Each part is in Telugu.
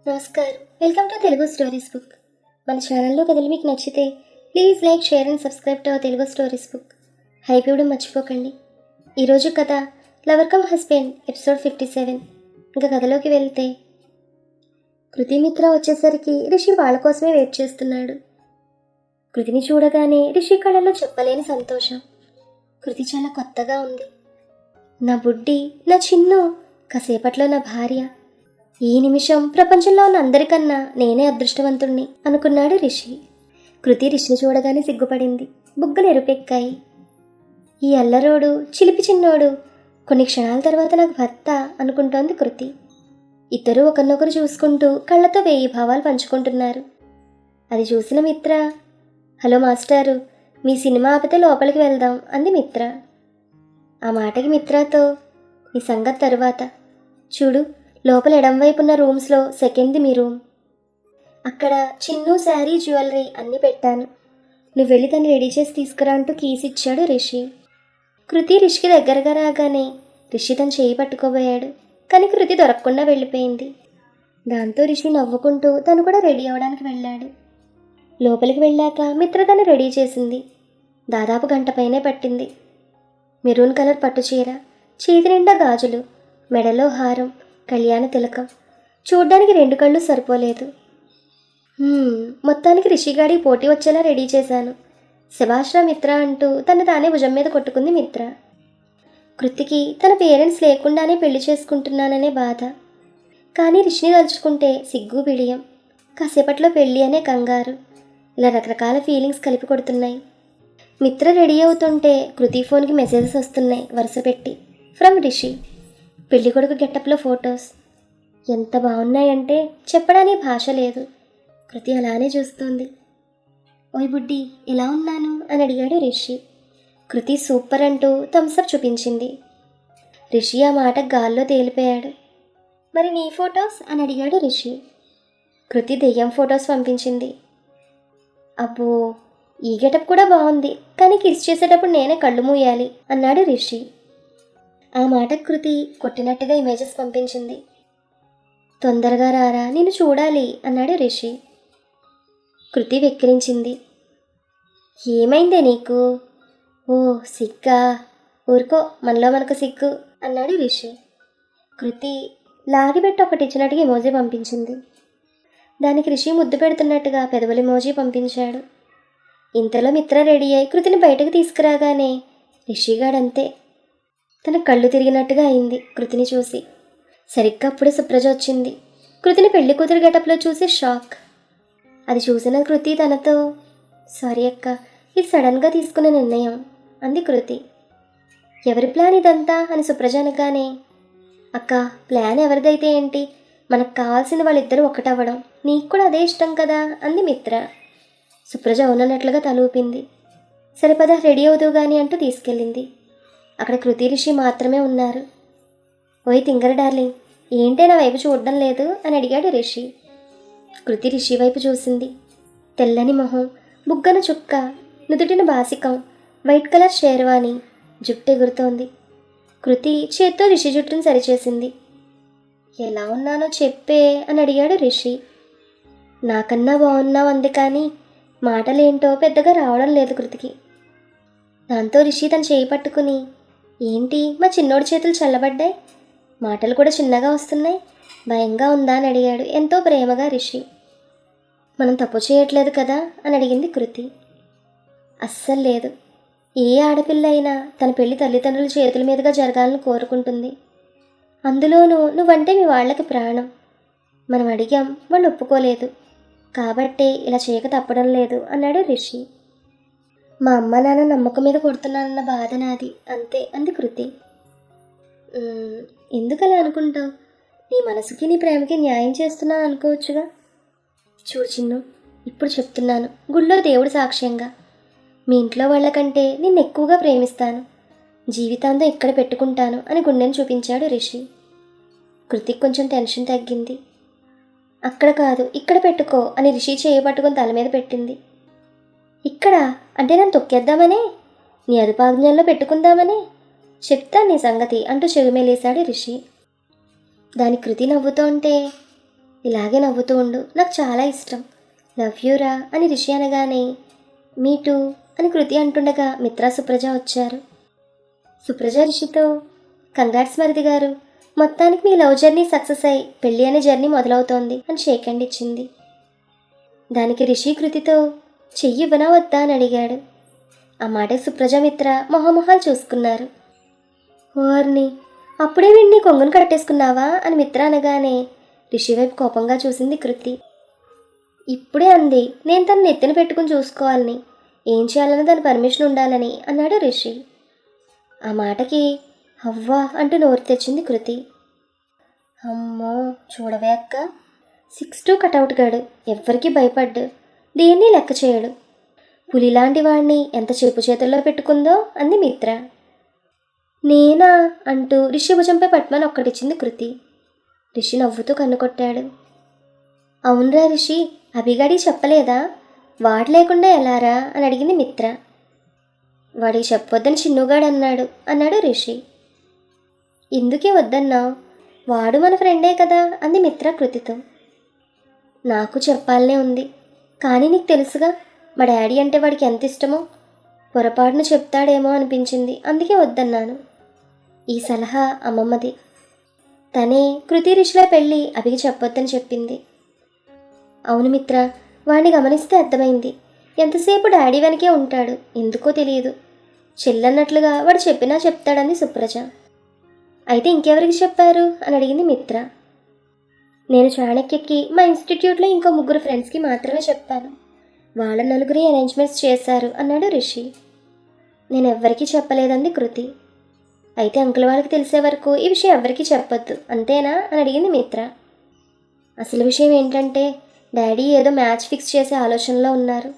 నమస్కారం, welcome to Telugu stories book. మన ఛానల్లో కథలు మీకు నచ్చితే please like, share and subscribe to Telugu stories book. Hype ఇవ్వడం మర్చిపోకండి. ఈరోజు కథ లవర్ కమ్ హస్బెండ్ ఎపిసోడ్ 57. ఇంకా కథలోకి వెళ్తే, కృతి మిత్ర వచ్చేసరికి రిషి వాళ్ళ కోసమే వెయిట్ చేస్తున్నాడు. కృతిని చూడగానే రిషి కళ్ళలో చెప్పలేని సంతోషం. కృతి చాలా కొత్తగా ఉంది. నా బుడ్డి, నా చిన్ను, కాసేపట్లో నా భార్య. ఈ నిమిషం ప్రపంచంలో ఉన్న అందరికన్నా నేనే అదృష్టవంతుణ్ణి అనుకున్నాడు రిషి. కృతి రిషిని చూడగానే సిగ్గుపడింది. బుగ్గలు ఎరుపెక్కాయి. ఈ అల్లరోడు, చిలిపి చిన్నోడు కొన్ని క్షణాల తర్వాత నాకు భర్త అనుకుంటోంది కృతి. ఇద్దరూ ఒకరినొకరు చూసుకుంటూ కళ్ళతో 1000 భావాలు పంచుకుంటున్నారు. అది చూసిన మిత్ర, హలో మాస్టారు, మీ సినిమా ఆపితే లోపలికి వెళ్దాం అంది మిత్ర. ఆ మాటకి మిత్రతో, మీ సంగతి తరువాత, చూడు లోపల ఎడంవైపున్న రూమ్స్లో సెకండ్ది మీ రూమ్. అక్కడ చిన్ను, శారీ, జ్యువెలరీ అన్నీ పెట్టాను. నువ్వు వెళ్ళి తను రెడీ చేసి తీసుకురా అంటూ కీస్ ఇచ్చాడు రిషి. కృతి రిషికి దగ్గరగా రాగానే రిషి తను చేయి పట్టుకోబోయాడు. కానీ కృతి దొరకకుండా వెళ్ళిపోయింది. దాంతో రిషి నవ్వుకుంటూ తను కూడా రెడీ అవ్వడానికి వెళ్ళాడు. లోపలికి వెళ్ళాక మిత్ర తను రెడీ చేసింది. దాదాపు గంట పైనే పట్టింది. మెరూన్ కలర్ పట్టుచీర, చేతి నిండా గాజులు, మెడలో హారం, కళ్యాణ తిలకం. చూడ్డానికి 2 కళ్ళు సరిపోలేదు. మొత్తానికి రిషిగాడి పోటీ వచ్చేలా రెడీ చేశాను. శభాష్రా మిత్ర అంటూ తను తానే భుజం మీద కొట్టుకుంది మిత్ర. కృతికి తన పేరెంట్స్ లేకుండానే పెళ్లి చేసుకుంటున్నాననే బాధ. కానీ రిషిని తలుచుకుంటే సిగ్గు, బిడియం, కాసేపట్లో పెళ్ళి అనే కంగారు, ఇలా రకరకాల ఫీలింగ్స్ కలిపి కొడుతున్నాయి. మిత్ర రెడీ అవుతుంటే కృతి ఫోన్కి మెసేజెస్ వస్తున్నాయి వరుస పెట్టి. ఫ్రమ్ రిషి. పెళ్లి కొడుకు గెటప్లో ఫొటోస్ ఎంత బాగున్నాయంటే చెప్పడానికి భాష లేదు. కృతి అలానే చూస్తోంది. ఓయ్ బుడ్డి, ఎలా ఉన్నాను అని అడిగాడు రిషి. కృతి సూపర్ అంటూ థమ్సప్ చూపించింది. రిషి ఆ మాట గాల్లో తేలిపోయాడు. మరి నీ ఫొటోస్ అని అడిగాడు రిషి. కృతి దెయ్యం ఫొటోస్ పంపించింది. అబ్బో, ఈ గెటప్ కూడా బాగుంది, కానీ కిస్ చేసేటప్పుడు నేనే కళ్ళు మూయాలి అన్నాడు రిషి. ఆ మాట కృతి కొట్టినట్టుగా ఇమేజెస్ పంపించింది. తొందరగా రారా, నేను చూడాలి అన్నాడు రిషి. కృతి వెక్కిరించింది. ఏమైందే నీకు? ఓ సిగ్గా, ఊరుకో, మనలో మనకు సిగ్గు అన్నాడు రిషి. కృతి లాగిపెట్టి ఒకటి ఇచ్చినట్టుగా ఎమోజీ పంపించింది. దానికి రిషి ముద్దు పెడుతున్నట్టుగా పెదవులు ఎమోజీ పంపించాడు. ఇంతలో మిత్ర రెడీ అయి కృతిని బయటకు తీసుకురాగానే రిషిగాడంతే, తన కళ్ళు తిరిగినట్టుగా అయింది కృతిని చూసి. సరిగ్గా అప్పుడే సుప్రజ వచ్చింది. కృతిని పెళ్లి కూతురు గెటప్లో చూసి షాక్. అది చూసిన కృతి తనతో, సారీ అక్క, ఇది సడన్గా తీసుకునే నిర్ణయం అంది కృతి. ఎవరి ప్లాన్ ఇదంతా అని సుప్రజ అనగానే, అక్క ప్లాన్ ఎవరిదైతే ఏంటి, మనకు కావాల్సిన వాళ్ళిద్దరూ ఒకటవ్వడం, నీకు కూడా అదే ఇష్టం కదా అంది మిత్ర. సుప్రజ అవునన్నట్లుగా తలూపింది. సరిపద రెడీ అవుతూ గాని అంటూ తీసుకెళ్ళింది. అక్కడ కృతి రిషి మాత్రమే ఉన్నారు. ఓయ్ తింగర డార్లింగ్, ఏంటే నా వైపు చూడడం లేదు అని అడిగాడు రిషి. కృతి రిషి వైపు చూసింది. తెల్లని మొహం, బుగ్గన చుక్క, నుదుటిన బాసికం, వైట్ కలర్ షేర్వాణి, జుట్టు ఎగురుతోంది. కృతి చేత్తో రిషి జుట్టును సరిచేసింది. ఎలా ఉన్నానో చెప్పే అని అడిగాడు రిషి. నాకన్నా బాగున్నావు అంది, కానీ మాటలేంటో పెద్దగా రావడం లేదు కృతికి. దాంతో రిషి తను చేయి పట్టుకుని, ఏంటి మా చిన్నోడి చేతులు చల్లబడ్డాయి, మాటలు కూడా చిన్నగా వస్తున్నాయి, భయంగా ఉందా అని అడిగాడు ఎంతో ప్రేమగా రిషి. మనం తప్పు చేయట్లేదు కదా అని అడిగింది కృతి. అస్సలు లేదు. ఏ ఆడపిల్ల అయినా తన పెళ్లి తల్లిదండ్రుల చేతుల మీదుగా జరగాలని కోరుకుంటుంది. అందులోనూ నువ్వంటే మీ వాళ్ళకి ప్రాణం. మనం అడిగాం, వాళ్ళు ఒప్పుకోలేదు, కాబట్టే ఇలా చేయక తప్పడం లేదు అన్నాడు రిషి. మా అమ్మ నాన్న నమ్మకం మీద కొడుతున్నానన్న బాధ నాది, అంతే అంది కృతి. ఎందుకలా అనుకుంటావు? నీ మనసుకి నీ ప్రేమకి న్యాయం చేస్తున్నాను అనుకోవచ్చుగా. చూడు చిన్ను, ఇప్పుడు చెప్తున్నాను గుళ్ళో దేవుడు సాక్ష్యంగా, మీ ఇంట్లో వాళ్ళకంటే నిన్ను ఎక్కువగా ప్రేమిస్తాను, జీవితాంతం ఇక్కడ పెట్టుకుంటాను అని గుండెని చూపించాడు రిషి. కృతికి కొంచెం టెన్షన్ తగ్గింది. అక్కడ కాదు, ఇక్కడ పెట్టుకో అని రిషి చేయబట్టుకుని తల మీద పెట్టింది. ఇక్కడ అంటే నన్ను తొక్కేద్దామనే, నీ అదుపాజ్ఞల్లో పెట్టుకుందామనే, చెప్తా నీ సంగతి అంటూ చెవిమేలేశాడు రిషి. దాని కృతి నవ్వుతోంటే, ఇలాగే నవ్వుతూ ఉండు, నాకు చాలా ఇష్టం, లవ్ యూరా అని రిషి అనగానే మీ టూ అని కృతి అంటుండగా మిత్ర సుప్రజ వచ్చారు. సుప్రజ రిషితో కంగ్రాట్స్ మరిది గారు, మొత్తానికి మీ లవ్ జర్నీ సక్సెస్ అయి పెళ్ళి అనే జర్నీ మొదలవుతోంది అని షేక్ హ్యాండ్ ఇచ్చింది. దానికి రిషి కృతితో చెయ్యి ఇవ్వనా వద్దా అని అడిగాడు. ఆ మాట సుప్రజ మిత్ర మొహమొహాలు చూసుకున్నారు. ఓర్ని, అప్పుడే వీడిని కొంగును కట్టేసుకున్నావా అని మిత్ర అనగానే రిషి వైపు కోపంగా చూసింది కృతి. ఇప్పుడే అంది నేను తను నెత్తిన పెట్టుకుని చూసుకోవాలని, ఏం చేయాలని దాని పర్మిషన్ ఉండాలని అన్నాడు రిషి. ఆ మాటకి అవ్వా అంటూ నోరు తెచ్చింది కృతి. అమ్మో చూడవే అక్క, 6'2" కటౌట్ గాడు, ఎవ్వరికీ భయపడ్డు, దేన్ని లెక్క చేయడు, పులిలాంటి వాడిని ఎంత చెప్పు చేతుల్లో పెట్టుకుందో అంది మిత్ర. నేనా అంటూ రిషి భుజంపై పట్మని ఒక్కటిచ్చింది కృతి. రిషి నవ్వుతూ కన్ను కొట్టాడు. అవునరా రిషి, అభిగాడి చెప్పలేదా, వాడు లేకుండా ఎలారా అని అడిగింది మిత్ర. వాడికి చెప్పొద్దని చిన్నుగాడు అన్నాడు రిషి. ఎందుకే వద్దన్నావు, వాడు మన ఫ్రెండే కదా అంది మిత్ర కృతితో. నాకు చెప్పాలనే ఉంది, కానీ నీకు తెలుసుగా మా డాడీ అంటే వాడికి ఎంత ఇష్టమో, పొరపాటును చెప్తాడేమో అనిపించింది, అందుకే వద్దన్నాను. ఈ సలహా అమ్మమ్మది. తనే కృతి రిషిల పెళ్ళి అభికి చెప్పొద్దని చెప్పింది. అవును మిత్ర, వాడిని గమనిస్తే అర్థమైంది, ఎంతసేపు డాడీ వెనకే ఉంటాడు, ఎందుకో తెలియదు, చెల్లన్నట్లుగా వాడు చెప్పినా చెప్తాడంది సుప్రజ. అయితే ఇంకెవరికి చెప్పారు అని అడిగింది మిత్ర. నేను చాణక్యకి మా ఇన్స్టిట్యూట్లో ఇంకో 3 ఫ్రెండ్స్కి మాత్రమే చెప్పాను, వాళ్ళ 4 అరేంజ్మెంట్స్ చేశారు అన్నాడు రిషి. నేను ఎవ్వరికీ చెప్పలేదంది కృతి. అయితే అంకుల్ వాళ్ళకి తెలిసే వరకు ఈ విషయం ఎవరికీ చెప్పొద్దు అంతేనా అని అడిగింది మిత్ర. అసలు విషయం ఏంటంటే డాడీ ఏదో మ్యాచ్ ఫిక్స్ చేసే ఆలోచనలో ఉన్నారు,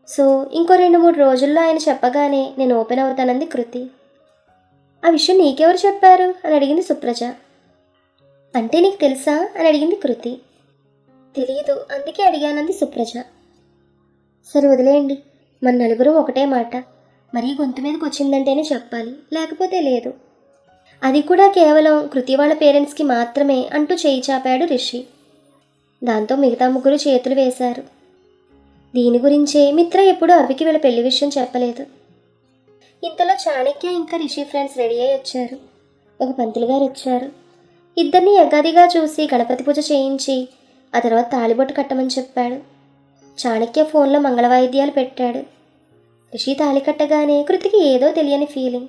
సో ఇంకో 2-3 రోజుల్లో ఆయన చెప్పగానే నేను ఓపెన్ అవుతానంది కృతి. ఆ విషయం నీకెవరు చెప్పారు అని అడిగింది సుప్రజ. అంటే నీకు తెలుసా అని అడిగింది కృతి. తెలియదు, అందుకే అడిగానంది సుప్రజ. సరే వదిలేయండి, మన నలుగురం ఒకటే మాట, మరీ గొంతు మీదకి వచ్చిందంటేనే చెప్పాలి, లేకపోతే లేదు, అది కూడా కేవలం కృతి వాళ్ళ పేరెంట్స్కి మాత్రమే అంటూ చేయి చాపాడు రిషి. దాంతో మిగతా 3 చేతులు వేశారు. దీని గురించే మిత్ర ఎప్పుడూ అభికి వీళ్ళ పెళ్లి విషయం చెప్పలేదు. ఇంతలో చాణక్య ఇంకా రిషి ఫ్రెండ్స్ రెడీ అయ్యి వచ్చారు. ఒక పంతులు గారు వచ్చారు. ఇద్దరిని యగాదిగా చూసి గణపతి పూజ చేయించి ఆ తర్వాత తాళిబొట్టు కట్టమని చెప్పాడు. చాణక్య ఫోన్లో మంగళ వాయిద్యాలు పెట్టాడు. రిషి తాళి కట్టగానే కృతికి ఏదో తెలియని ఫీలింగ్.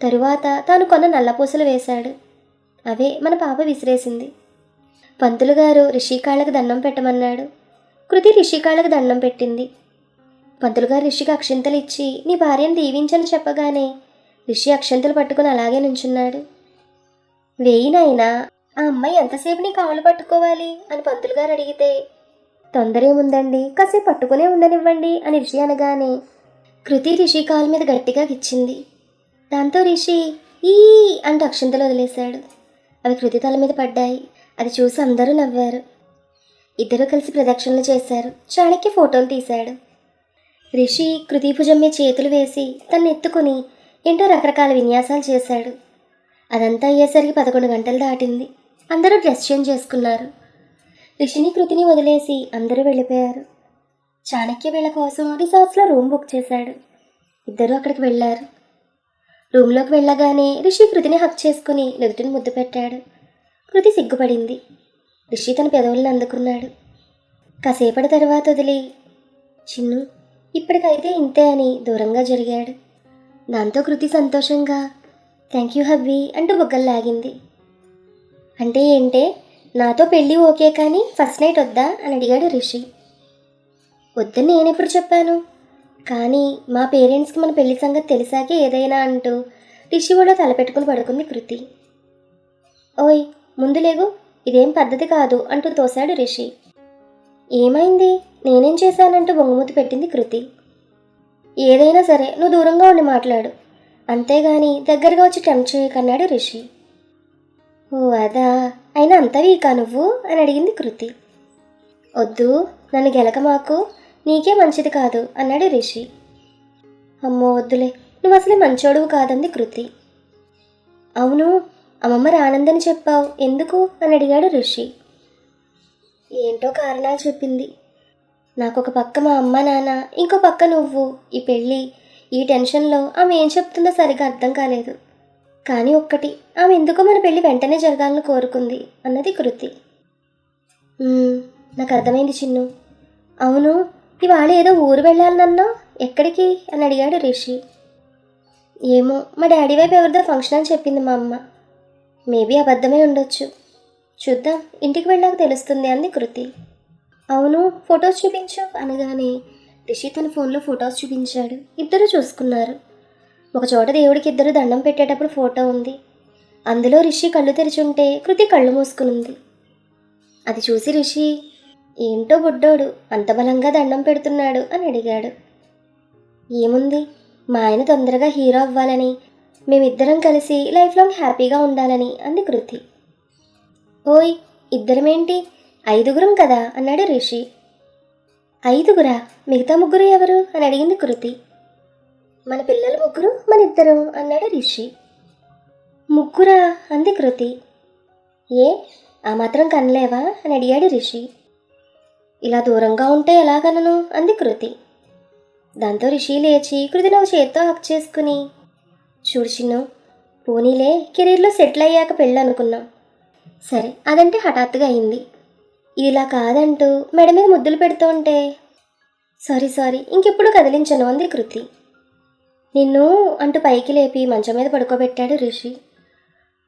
తరువాత తాను కొన్న నల్లపూసలు వేశాడు. అవే మన పాప విసిరేసింది. పంతులు గారు రిషి కాళ్ళకు దండం పెట్టమన్నాడు. కృతి రిషి కాళ్ళకు దండం పెట్టింది. పంతులు గారు రిషికి అక్షింతలు ఇచ్చి నీ భార్యను దీవించని చెప్పగానే రిషి అక్షింతలు పట్టుకుని అలాగే నుంచున్నాడు. వేయినైనా ఆ అమ్మాయి ఎంతసేపు నీ కాళ్ళు పట్టుకోవాలి అని పంతులు గారు అడిగితే తొందర ఏముందండి, కాసేపు పట్టుకునే ఉండనివ్వండి అని రిషి అనగానే కృతి రిషి కాలు మీద గట్టిగా గిచ్చింది. దాంతో రిషి ఈ అంటూ అక్షింతలు వదిలేశాడు. అవి కృతి తల మీద పడ్డాయి. అది చూసి అందరూ నవ్వారు. ఇద్దరూ కలిసి ప్రదక్షిణలు చేశారు. చాణక్య ఫోటోలు తీశాడు. రిషి కృతి భుజం మీద చేతులు వేసి తన్ని ఎత్తుకుని ఏంటో రకరకాల విన్యాసాలు చేశాడు. అదంతా అయ్యేసరికి 11 గంటలు దాటింది. అందరూ డ్రెస్ చేంజ్ చేసుకున్నారు. రిషిని కృతిని వదిలేసి అందరూ వెళ్ళిపోయారు. చాణక్య వీళ్ళ కోసం రిసార్ట్స్లో రూమ్ బుక్ చేశాడు. ఇద్దరూ అక్కడికి వెళ్ళారు. రూమ్లోకి వెళ్ళగానే రిషి కృతిని హక్ చేసుకుని నుదుటిని ముద్దు పెట్టాడు. కృతి సిగ్గుపడింది. రిషి తన పెదవులను అందుకున్నాడు. కాసేపటి తర్వాత వదిలి చిన్ను ఇప్పటికైతే ఇంతే అని దూరంగా జరిగాడు. దాంతో కృతి సంతోషంగా థ్యాంక్ యూ హబ్బీ అంటూ బుగ్గలు లాగింది. అంటే ఏంటే నాతో పెళ్ళి ఓకే కానీ ఫస్ట్ నైట్ వద్దా అని అడిగాడు రిషి. వద్దని నేనెప్పుడు చెప్పాను, కానీ మా పేరెంట్స్కి మన పెళ్లి సంగతి తెలిసాకే ఏదైనా అంటూ రిషి కూడా తలపెట్టుకుని పడుకుంది కృతి. ఓయ్ ముందు లేగు, ఇదేం పద్ధతి కాదు అంటూ తోశాడు రిషి. ఏమైంది, నేనేం చేశానంటూ బొంగుమూతి పెట్టింది కృతి. ఏదైనా సరే నువ్వు దూరంగా ఉండి మాట్లాడు, అంతేగాని దగ్గరగా వచ్చి టెంప్ట్ చేయకన్నాడు రిషి. ఓ అదా, అయినా అంత వీకా నువ్వు అని అడిగింది కృతి. వద్దు నన్ను గెలక మాకు, నీకే మంచిది కాదు అన్నాడు రిషి. అమ్మో వద్దులే, నువ్వు అసలే మంచోడువు కాదంది కృతి. అవును అమ్మమ్మ రానందని చెప్పావు ఎందుకు అని అడిగాడు రిషి. ఏంటో కారణాలు చెప్పింది. నాకు ఒక పక్క మా అమ్మ నాన్న, ఇంకో పక్క నువ్వు, ఈ పెళ్ళి, ఈ టెన్షన్లో ఆమె ఏం చెప్తుందో సరిగా అర్థం కాలేదు. కానీ ఒక్కటి, ఆమె ఎందుకో మన పెళ్ళి వెంటనే జరగాలని కోరుకుంది అన్నది కృతి. నాకు అర్థమైంది చిన్ను. అవును, ఇవాళ ఏదో ఊరు వెళ్ళాలనన్నా, ఎక్కడికి అని అడిగాడు రిషి. ఏమో, మా డాడీ వైపు ఎవరిదో ఫంక్షన్ అని చెప్పింది మా అమ్మ. మేబీ అబద్ధమే ఉండొచ్చు. చూద్దాం, ఇంటికి వెళ్ళాక తెలుస్తుంది అంది కృతి. అవును, ఫొటోస్ చూపించు అనగానే రిషి తన ఫోన్లో ఫొటోస్ చూపించాడు. ఇద్దరు చూసుకున్నారు. ఒకచోట దేవుడికి ఇద్దరు దండం పెట్టేటప్పుడు ఫోటో ఉంది. అందులో రిషి కళ్ళు తెరిచుంటే కృతి కళ్ళు మూసుకునుంది. అది చూసి రిషి, ఏంటో బుడ్డోడు అంత బలంగా దండం పెడుతున్నాడు అని అడిగాడు. ఏముంది, మా ఆయన తొందరగా హీరో అవ్వాలని, మేమిద్దరం కలిసి లైఫ్ లాంగ్ హ్యాపీగా ఉండాలని అంది కృతి. ఓయ్, ఇద్దరమేంటి, 5గురం కదా అన్నాడు రిషి. 5గురా? మిగతా 3 ఎవరు అని అడిగింది కృతి. మన పిల్లలు 3, మన ఇద్దరం అన్నాడు రిషి. 3 అంది కృతి. ఏ, ఆ మాత్రం కనలేవా అని అడిగాడు రిషి. ఇలా దూరంగా ఉంటే ఎలా కనను అంది కృతి. దాంతో రిషి లేచి కృతిని ఒక చేత్తో హక్ చేసుకుని, చూడు చిన్ను, పోనీలే, కెరీర్లో సెటిల్ అయ్యాక పెళ్ళి అనుకున్నాం. సరే, అదంటే హఠాత్తుగా అయింది. ఇలా కాదంటూ మెడ మీద ముద్దులు పెడుతూ ఉంటే, సారీ ఇంకెప్పుడు కదిలించను అంది కృతి. నిన్ను అంటూ పైకి లేపి మంచం మీద పడుకోబెట్టాడు రిషి.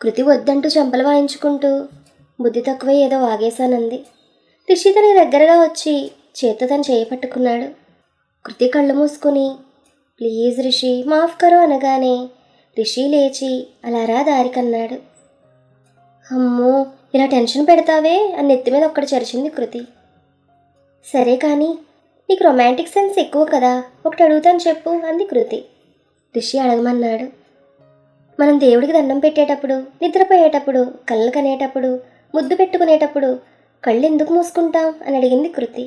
కృతి వద్దంటూ చెంపలు వాయించుకుంటూ, బుద్ధి తక్కువ ఏదో వాగేశానంది. రిషి తన దగ్గరగా వచ్చి చేత్తో తను చేయి పట్టుకున్నాడు. కృతి కళ్ళు మూసుకుని, ప్లీజ్ రిషి మాఫ్ కరో అనగానే రిషి లేచి అలారా దారికన్నాడు. అమ్మో, ఇలా టెన్షన్ పెడతావే అని నెత్తి మీద ఒక్కటి చరిచింది కృతి. సరే కానీ, నీకు రొమాంటిక్ సెన్స్ ఎక్కువ కదా, ఒకటి అడుగుతాను చెప్పు అంది కృతి. రిషి అడగమన్నాడు. మనం దేవుడికి దండం పెట్టేటప్పుడు, నిద్రపోయేటప్పుడు, కళ్ళు కనేటప్పుడు, ముద్దు పెట్టుకునేటప్పుడు కళ్ళు ఎందుకు మూసుకుంటాం అని అడిగింది కృతి.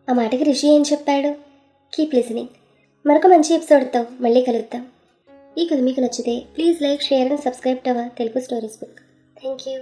ఆ మాటకి రిషి ఏం చెప్పాడు? Keep listening. మరొక మంచి ఎపిసోడ్తో మళ్ళీ కలుద్దాం. ఈ కథ మీకు నచ్చితే please like, share and subscribe to our Telugu stories book. Thank you.